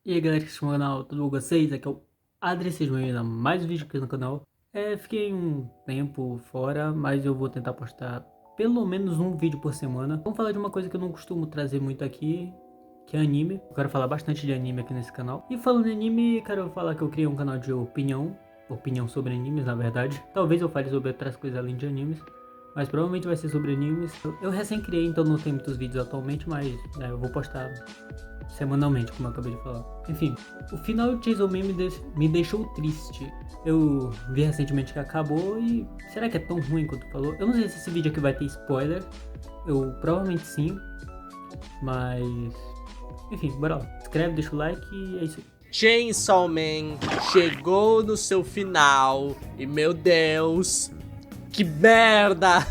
E aí galera que estão no canal, tudo bom com vocês? Aqui é o Adri, sejam bem-vindos a mais um vídeo aqui no canal. Fiquei um tempo fora, mas eu vou tentar postar pelo menos um vídeo por semana. Vamos falar de uma coisa que eu não costumo trazer muito aqui, que é anime. Eu quero falar bastante de anime aqui nesse canal. E falando em anime, quero falar que eu criei um canal de opinião sobre animes, na verdade. Talvez eu fale sobre outras coisas além de animes, mas provavelmente vai ser sobre animes. Eu recém criei, então não tem muitos vídeos atualmente, mas eu vou postar semanalmente, como eu acabei de falar. Enfim, o final de Chainsaw Man me deixou triste. Eu vi recentemente que acabou e será que é tão ruim quanto falou? Eu não sei se esse vídeo aqui vai ter spoiler. Eu provavelmente sim, mas enfim, bora lá. Se inscreve, deixa o like e é isso aí. Chainsaw Man chegou no seu final e, meu Deus, que merda!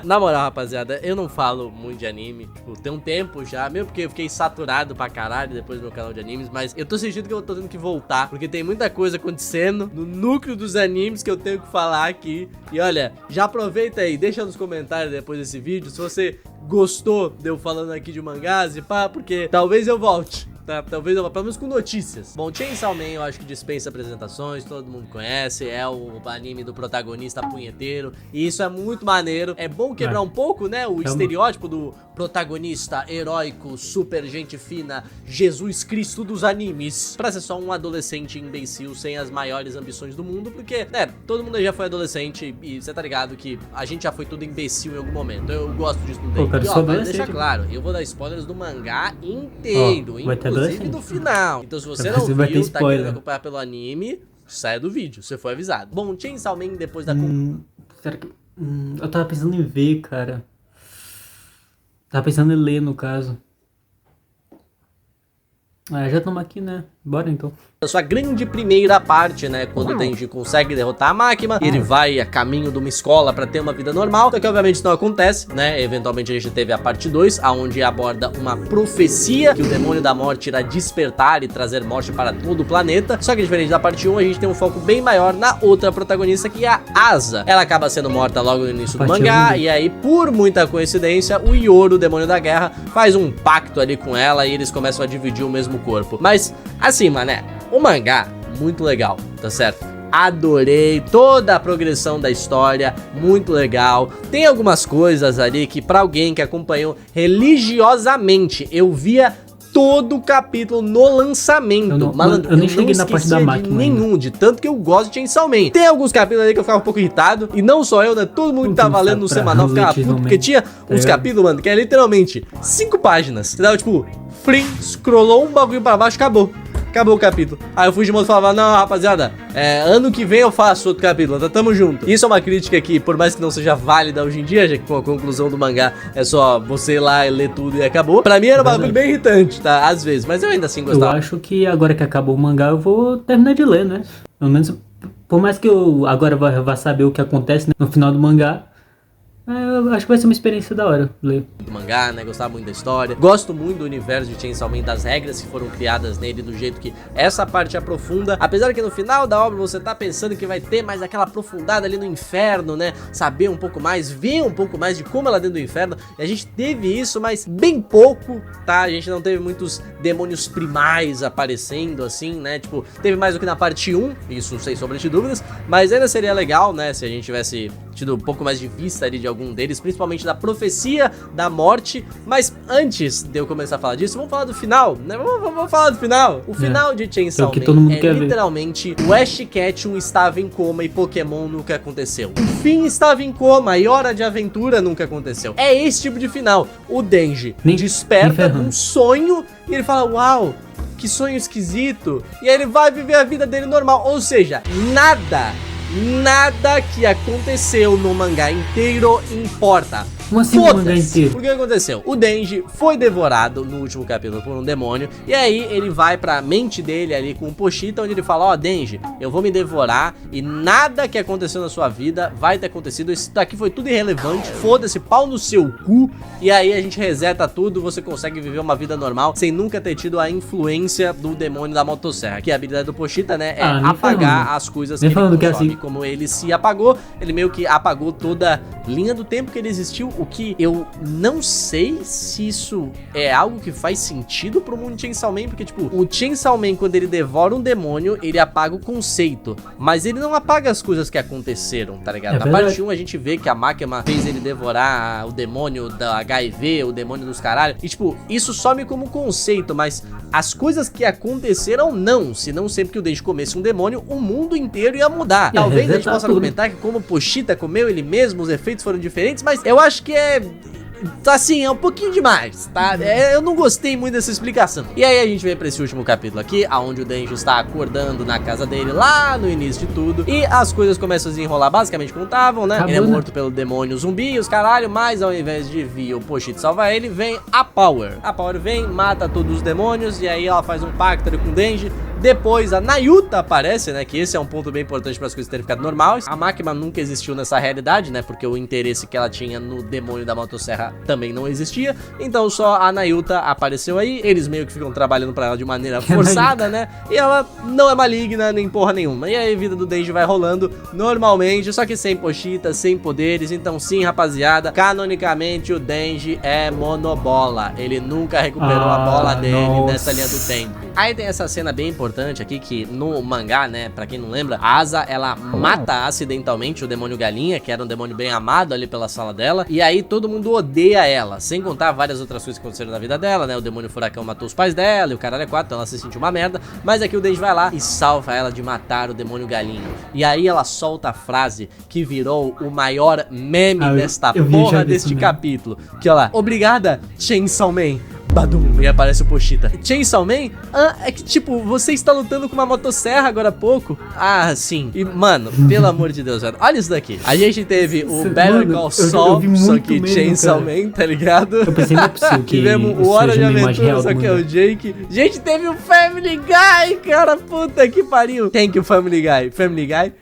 Na moral, rapaziada, eu não falo muito de anime, tipo, tem um tempo já, mesmo porque eu fiquei saturado pra caralho depois do meu canal de animes, mas eu tô sentindo que eu tô tendo que voltar, porque tem muita coisa acontecendo no núcleo dos animes que eu tenho que falar aqui. E olha, já aproveita aí, deixa nos comentários depois desse vídeo se você gostou de eu falando aqui de mangás e pá, porque talvez eu volte. Talvez eu vá, pelo menos com notícias. Bom, Chainsaw Man eu acho que dispensa apresentações, todo mundo conhece, é o anime do protagonista punheteiro, e isso é muito maneiro. É bom quebrar um pouco, né, o estereótipo do protagonista heróico, super gente fina, Jesus Cristo dos animes, pra ser só um adolescente imbecil sem as maiores ambições do mundo, porque, todo mundo já foi adolescente e você tá ligado que a gente já foi tudo imbecil em algum momento. Eu gosto disso no Pô, e ó, mas deixa claro, eu vou dar spoilers do mangá inteiro, inclusive do final. Então se você não viu, tá querendo acompanhar pelo anime, saia do vídeo, você foi avisado. Bom, Chainsaw Man depois da... Será que... eu tava pensando em ver, cara. Tava pensando em ler, no caso. Já estamos aqui, né? Bora então. A sua grande primeira parte, né, quando o Denji consegue derrotar a máquina, ele vai a caminho de uma escola pra ter uma vida normal, só que obviamente isso não acontece, né, eventualmente a gente teve a parte 2, aonde aborda uma profecia que o demônio da morte irá despertar e trazer morte para todo o planeta, só que diferente da parte 1, a gente tem um foco bem maior na outra protagonista, que é a Asa. Ela acaba sendo morta logo no início do mangá, e aí, por muita coincidência, o Yoru, o demônio da guerra, faz um pacto ali com ela e eles começam a dividir o mesmo corpo. Mas, assim, mané, o mangá, muito legal, tá certo? Adorei toda a progressão da história, muito legal. Tem algumas coisas ali que pra alguém que acompanhou religiosamente, eu via todo o capítulo no lançamento. Malandro, eu nem cheguei na parte da máquina nenhum, de tanto que eu gosto de Chainsaw Man. Tem alguns capítulos ali que eu ficava um pouco irritado, e não só eu, né? Todo mundo que tava lendo no semanal ficava puto, porque tinha uns capítulos, mano, que é literalmente 5 páginas. Você dava tipo, flim, scrollou um bagulho pra baixo, acabou. Acabou o capítulo. Aí o Fujimoto falava, não, rapaziada, ano que vem eu faço outro capítulo, tá, tamo junto. Isso é uma crítica que, por mais que não seja válida hoje em dia, já que com a conclusão do mangá é só você ir lá e ler tudo e acabou. Pra mim era um bagulho bem irritante, tá, às vezes, mas eu ainda assim gostava. Eu acho que agora que acabou o mangá eu vou terminar de ler, né? Pelo menos, por mais que eu agora vá saber o que acontece, né, no final do mangá, eu acho que vai ser uma experiência da hora ler. Do mangá, né? Gostava muito da história. Gosto muito do universo de Chainsaw Man, das regras que foram criadas nele, do jeito que essa parte aprofunda. Apesar que no final da obra você tá pensando que vai ter mais aquela aprofundada ali no inferno, né? Saber um pouco mais, ver um pouco mais de como ela é dentro do inferno. E a gente teve isso, mas bem pouco, tá? A gente não teve muitos demônios primais aparecendo, assim, né? Tipo, teve mais do que na parte 1, isso sem sombra de dúvidas. Mas ainda seria legal, né? Se a gente tivesse tido um pouco mais de vista ali de algum deles, principalmente da profecia da morte. Mas antes de eu começar a falar disso, vamos falar do final, né? Vamos falar do final. O final de Chainsaw Man é literalmente o Ash Ketchum estava em coma e Pokémon nunca aconteceu. O Finn estava em coma e Hora de Aventura nunca aconteceu. É esse tipo de final. O Denji desperta um sonho e ele fala, uau, que sonho esquisito. E aí ele vai viver a vida dele normal. Ou seja, nada que aconteceu no mangá inteiro importa. Como assim no mangá inteiro? Porque o que aconteceu? O Denji foi devorado no último capítulo por um demônio. E aí ele vai pra mente dele ali com o Pochita, onde ele fala, ó, Denji, eu vou me devorar e nada que aconteceu na sua vida vai ter acontecido. Isso daqui foi tudo irrelevante. Foda-se, pau no seu cu. E aí a gente reseta tudo, você consegue viver uma vida normal sem nunca ter tido a influência do demônio da motosserra. Que a habilidade do Pochita, né, é apagar as coisas que ele consome. Como ele se apagou, ele meio que apagou toda a linha do tempo que ele existiu o que eu não sei se isso é algo que faz sentido pro mundo de Chainsaw Man, porque, tipo, o Chainsaw Man, quando ele devora um demônio, ele apaga o conceito, mas ele não apaga as coisas que aconteceram, tá ligado? Na parte 1 a gente vê que a Makima fez ele devorar o demônio da HIV, o demônio dos caralho, e, tipo, isso some como conceito, mas as coisas que aconteceram não, senão sempre que o Denji comesse um demônio, o mundo inteiro ia mudar. Talvez a gente possa argumentar que como o Pochita comeu ele mesmo, os efeitos foram diferentes, mas eu acho que assim, é um pouquinho demais, tá? Eu não gostei muito dessa explicação. E aí a gente vem pra esse último capítulo aqui, onde o Denji está acordando na casa dele, lá no início de tudo, e as coisas começam a desenrolar basicamente como estavam, né? Ele é morto pelo demônio zumbi e os caralho, mas ao invés de vir o Pochita salvar ele, vem a Power. A Power vem, mata todos os demônios, e aí ela faz um pacto ali com o Denji. Depois a Nayuta aparece, né, que esse é um ponto bem importante para as coisas terem ficado normais. A Makima nunca existiu nessa realidade, né, porque o interesse que ela tinha no demônio da motosserra também não existia. Então só a Nayuta apareceu aí, eles meio que ficam trabalhando para ela de maneira forçada, né, e ela não é maligna nem porra nenhuma. E aí a vida do Denji vai rolando normalmente, só que sem Pochita, sem poderes. Então sim, rapaziada, canonicamente o Denji é monobola. Ele nunca recuperou a bola dele nessa linha do tempo. Aí tem essa cena bem importante aqui, que no mangá, né, pra quem não lembra, a Asa, ela mata acidentalmente o demônio galinha, que era um demônio bem amado ali pela sala dela, e aí todo mundo odeia ela, sem contar várias outras coisas que aconteceram na vida dela, né, o demônio furacão matou os pais dela, e o caralho é 4, então ela se sentiu uma merda, mas aqui o Denji vai lá e salva ela de matar o demônio galinha, e aí ela solta a frase que virou o maior meme desta porra deste capítulo, que ó lá, obrigada, Chainsaw Man. Badum, e aparece o Pochita. Chainsaw Man? Ah, é que tipo, você está lutando com uma motosserra agora há pouco? Ah, sim. E, mano, pelo amor de Deus, velho, olha isso daqui. A gente teve o Better Call Saul, só que Chainsaw Man, tá ligado? Eu pensei, não é possível que tivemos o Hora de Aventura, só que é o Jake. Gente, teve o Family Guy, cara, puta que pariu. Thank you, Family Guy. Family Guy.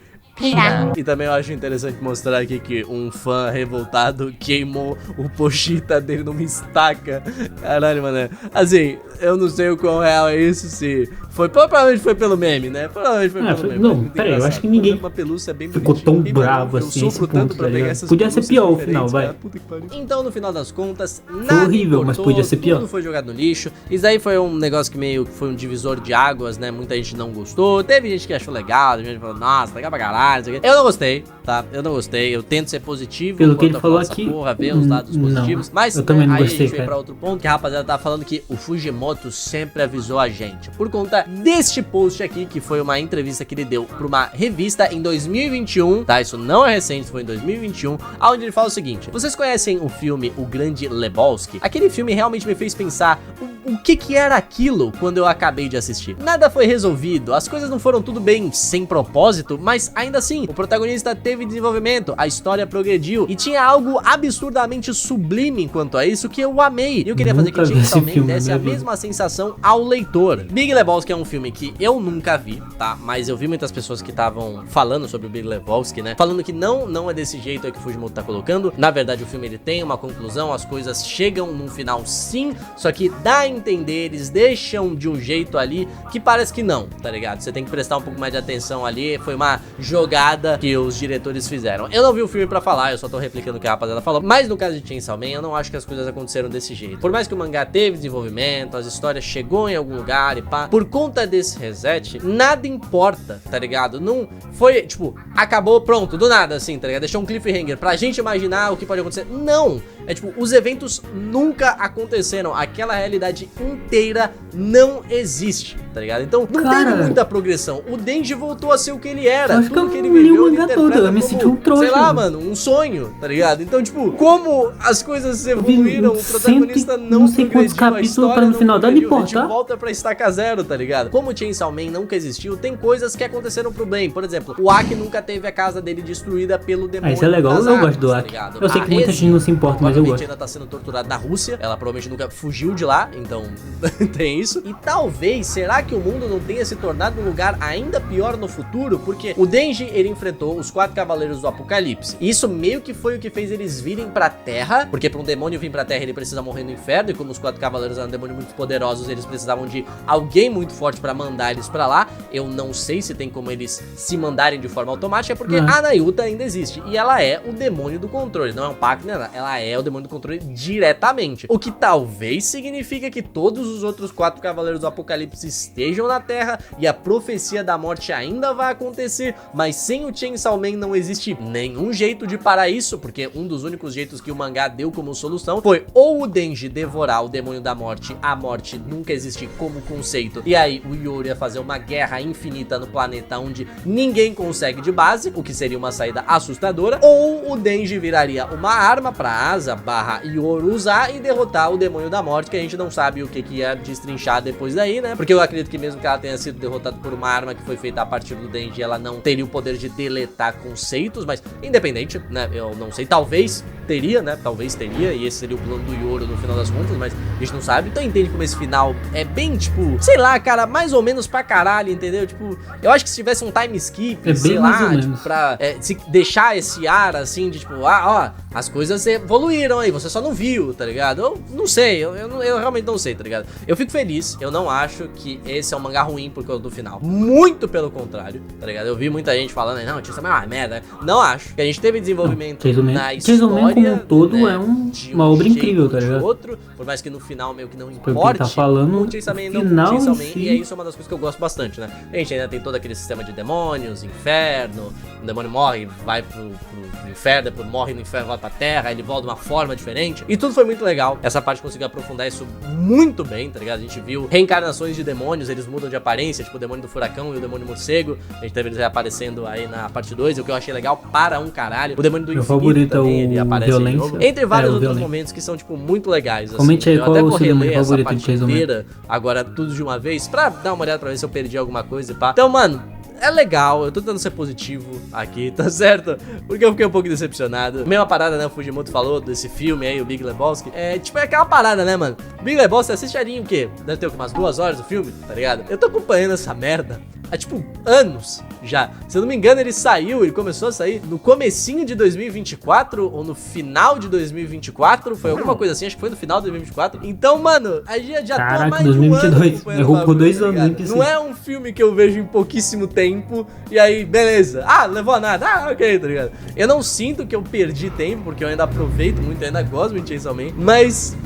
E também eu acho interessante mostrar aqui que um fã revoltado queimou o Pochita dele numa estaca. Caralho, mano. Assim, eu não sei o quão real é isso, se foi. Provavelmente foi pelo meme, né? Provavelmente foi pelo meme. Não, peraí, eu acho que ninguém uma pelúcia bem ficou tão bravo assim. Eu sofro tanto pra pegar essas podia ser pior o final, vai. Então, no final das contas, nada horrível, mas podia ser pior. Tudo foi jogado no lixo. Isso aí foi um negócio que meio que foi um divisor de águas, né? Muita gente não gostou. Teve gente que achou legal, teve gente que falou, nossa, legal pra caralho. Eu não gostei, tá? Eu não gostei. Eu tento ser positivo. Pelo que ele falou aqui, porra, ver os lados positivos. Mas eu também não aí gostei, a gente vem pra outro ponto, que a rapaziada tá falando que o Fujimoto sempre avisou a gente. Por conta deste post aqui, que foi uma entrevista que ele deu pra uma revista em 2021, tá? Isso não é recente, foi em 2021, onde ele fala o seguinte: vocês conhecem o filme O Grande Lebowski? Aquele filme realmente me fez pensar o que era aquilo quando eu acabei de assistir. Nada foi resolvido, as coisas não foram tudo bem sem propósito, mas ainda assim, o protagonista teve desenvolvimento, a história progrediu e tinha algo absurdamente sublime quanto a isso que eu amei. E eu queria fazer que Chainsaw Man desse a mesma sensação ao leitor. Big Lebowski é um filme que eu nunca vi, tá? Mas eu vi muitas pessoas que estavam falando sobre o Big Lebowski, né? Falando que não é desse jeito aí que o Fujimoto tá colocando. Na verdade, o filme ele tem uma conclusão, as coisas chegam num final sim, só que dá a entender, eles deixam de um jeito ali que parece que não, tá ligado? Você tem que prestar um pouco mais de atenção ali, foi uma jogada que os diretores fizeram. Eu não vi o filme pra falar, eu só tô replicando o que a rapaziada falou, mas no caso de Chainsaw Man, eu não acho que as coisas aconteceram desse jeito. Por mais que o mangá teve desenvolvimento, as histórias chegou em algum lugar e pá, por conta desse reset, nada importa, tá ligado? Não foi, tipo, acabou, pronto, do nada, assim, tá ligado? Deixou um cliffhanger pra gente imaginar o que pode acontecer. Não! É tipo, os eventos nunca aconteceram, aquela realidade inteira não existe, tá ligado? Então, não teve muita progressão. O Denji voltou a ser o que ele era, tudo que ele viveu, ele interpreta eu me senti um trouxa, sei lá, mano, um sonho, tá ligado? Então, tipo, como as coisas evoluíram, o protagonista não progrediu, a história não progrediu, a gente volta pra estaca zero, tá ligado? Como o Chainsaw Man nunca existiu, tem coisas que aconteceram pro bem. Por exemplo, o Aki nunca teve a casa dele destruída pelo demônio. Isso é legal, eu gosto do Aki. Tá, eu sei que muita gente não se importa, mas eu gosto. Ainda tá sendo torturada na Rússia, ela provavelmente nunca fugiu de lá, então tem isso. E talvez, será que o mundo não tenha se tornado um lugar ainda pior no futuro? Porque o Denji, ele enfrentou os 4 cavaleiros do Apocalipse. E isso meio que foi o que fez eles virem pra Terra, porque pra um demônio vir pra Terra ele precisa morrer no inferno, e como os 4 cavaleiros eram demônios muito poderosos, eles precisavam de alguém muito forte pra mandar eles pra lá. eu não sei se tem como eles se mandarem de forma automática, é porque a Nayuta ainda existe, e ela é o demônio do controle, não é um pacto, né? Ela é o demônio do controle diretamente, o que talvez significa que todos os outros 4 cavaleiros do Apocalipse estejam na Terra, e a profecia da morte ainda vai acontecer, mas sem o Chainsaw Man não existe nenhum jeito de parar isso, porque um dos únicos jeitos que o mangá deu como solução foi ou o Denji devorar o demônio da morte, a morte nunca existir como conceito, e aí o Yoro ia fazer uma guerra infinita no planeta onde ninguém consegue de base, o que seria uma saída assustadora, ou o Denji viraria uma arma pra Asa / Yoro usar e derrotar o demônio da morte, que a gente não sabe o que ia destrinchar depois daí, né? Porque eu acredito que mesmo que ela tenha sido derrotada por uma arma que foi feita a partir do Denji, ela não teria o poder de deletar conceitos, mas independente, né? Eu não sei, talvez teria, né? Talvez teria, e esse seria o plano do Yoro no final das contas, mas a gente não sabe. Então entende como esse final é bem, tipo, sei lá, cara, mais ou menos pra caralho, entendeu? Tipo, eu acho que se tivesse um time skip, sei lá, tipo, pra se deixar esse ar, assim, de tipo, ó, as coisas evoluíram aí, você só não viu, tá ligado? Eu não sei, eu realmente não sei, tá ligado? Eu fico feliz, eu não acho que esse é um mangá ruim por causa do final. Muito pelo contrário, tá ligado? Eu vi muita gente falando, não, isso é uma merda. Não acho. Que a gente teve desenvolvimento na história, como um todo, né, é uma obra incrível, tá ligado? Outro, por mais que no final meio que não importe, tá falando, o Chainsaw Man não, Chainsaw Man, e é isso uma das coisas que eu gosto bastante, né? A gente ainda tem todo aquele sistema de demônios, inferno, o demônio morre, vai pro inferno, depois morre no inferno, vai pra terra, ele volta de uma forma diferente, e tudo foi muito legal. Essa parte conseguiu aprofundar isso muito bem, tá ligado? A gente viu reencarnações de demônios, eles mudam de aparência, tipo o demônio do furacão e o demônio morcego, a gente teve eles reaparecendo aí na parte 2, o que eu achei legal para um caralho. O demônio do infinito também, ele aparece de novo, entre vários outros momentos que são, tipo, muito legais, assim. Comente aí, eu até vou reler essa favorito parte inteira, agora tudo de uma vez, pra dar uma olhada pra ver se eu perdi alguma coisa e pá. Então, mano, é legal, eu tô tentando ser positivo aqui, tá certo? Porque eu fiquei um pouco decepcionado. Mesma parada, né, o Fujimoto falou desse filme aí, o Big Lebowski. É, tipo, é aquela parada, né, mano? O Big Lebowski, assiste ali o quê? Deve ter umas 2 horas do filme, tá ligado? Eu tô acompanhando essa merda há, tipo, anos já. Se eu não me engano, ele começou a sair no comecinho de 2024 ou no final de 2024, foi alguma coisa assim, acho que foi no final de 2024. Então, mano, a gente já tô há mais de um ano errou por 2 anos, tá, não é um filme que eu vejo em pouquíssimo tempo e aí, beleza, levou a nada, ok, tá ligado? Eu não sinto que eu perdi tempo, porque eu ainda aproveito muito, eu ainda gosto muito de Chainsaw Man, mas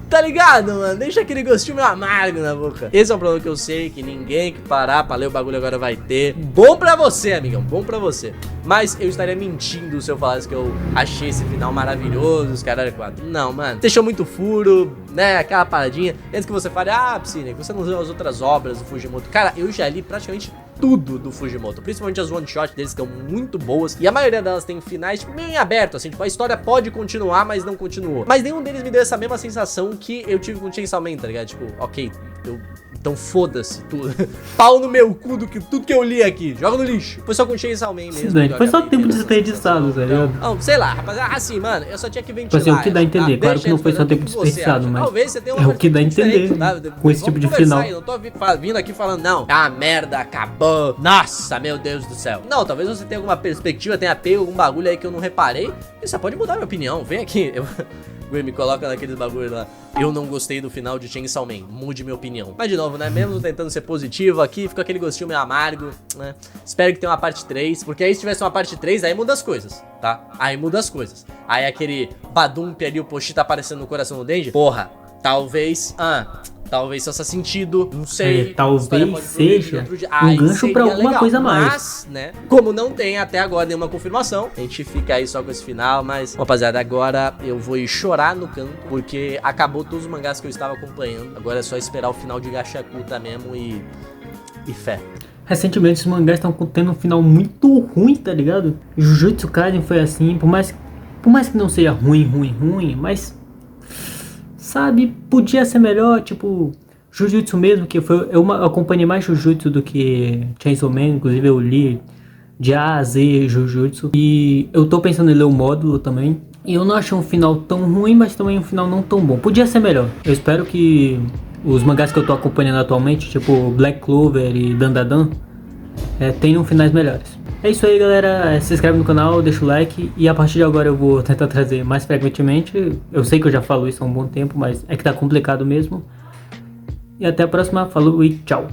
tá ligado, mano? Deixa aquele gostinho meio amargo na boca. Esse é um problema que eu sei que ninguém que parar pra ler o bagulho agora vai ter. Bom pra você, amigão, bom pra você. Mas eu estaria mentindo se eu falasse que eu achei esse final maravilhoso, os caras 4. Não, mano. Deixou muito furo, né? Aquela paradinha. Antes que você fale, Psyne, você não viu as outras obras do Fujimoto. Cara, eu já li praticamente tudo do Fujimoto, principalmente as one-shot deles, que estão muito boas, e a maioria delas tem finais, tipo, meio em aberto, assim, tipo, a história pode continuar, mas não continuou. Mas nenhum deles me deu essa mesma sensação que eu tive com o Chainsaw Man, tá ligado? Tipo, ok, então foda-se tudo. Pau no meu cu do que tudo que eu li aqui. Joga no lixo. Foi só com Chainsaw Man mesmo. Sim, foi só tempo desperdiçado, tá ligado? Não, sei lá, rapaziada. Assim, mano, eu só tinha que ventilar. Tipo assim, o que dá a entender. Claro que não foi só tempo desperdiçado, mas talvez você tenha uma é o que dá a entender com esse tipo de final. Eu não tô vindo aqui falando, não, a merda acabou. Nossa, meu Deus do céu. Não, talvez você tenha alguma perspectiva, tenha pego algum bagulho aí que eu não reparei. E você pode mudar minha opinião. Vem aqui. Me coloca naqueles bagulho lá. Eu não gostei do final de Chainsaw Man, mude minha opinião. Mas de novo, né, mesmo tentando ser positivo aqui, fica aquele gostinho meio amargo, né. Espero que tenha uma parte 3, porque aí se tivesse uma parte 3, aí muda as coisas, tá? Aí muda as coisas. Aí aquele badump ali, o Pochita aparecendo no coração do Denji, porra, talvez faça sentido, não sei. Talvez seja um gancho pra alguma coisa a mais. Mas, né, como não tem até agora nenhuma confirmação, a gente fica aí só com esse final. Mas, rapaziada, agora eu vou ir chorar no canto, porque acabou todos os mangás que eu estava acompanhando. Agora é só esperar o final de Gashakuta mesmo e fé. Recentemente os mangás estão tendo um final muito ruim, tá ligado? Jujutsu Kaisen foi assim, por mais que não seja ruim, mas sabe, podia ser melhor, tipo, Jujutsu mesmo, que eu acompanhei mais Jujutsu do que Chainsaw Man, inclusive eu li de A a Z Jujutsu, e eu tô pensando em ler o módulo também, e eu não achei um final tão ruim, mas também um final não tão bom, podia ser melhor. Eu espero que os mangás que eu tô acompanhando atualmente, tipo Black Clover e Dandadan, tenham finais melhores. É isso aí, galera, se inscreve no canal, deixa o like, e a partir de agora eu vou tentar trazer mais frequentemente. Eu sei que eu já falo isso há um bom tempo, mas é que tá complicado mesmo. E até a próxima, falou e tchau.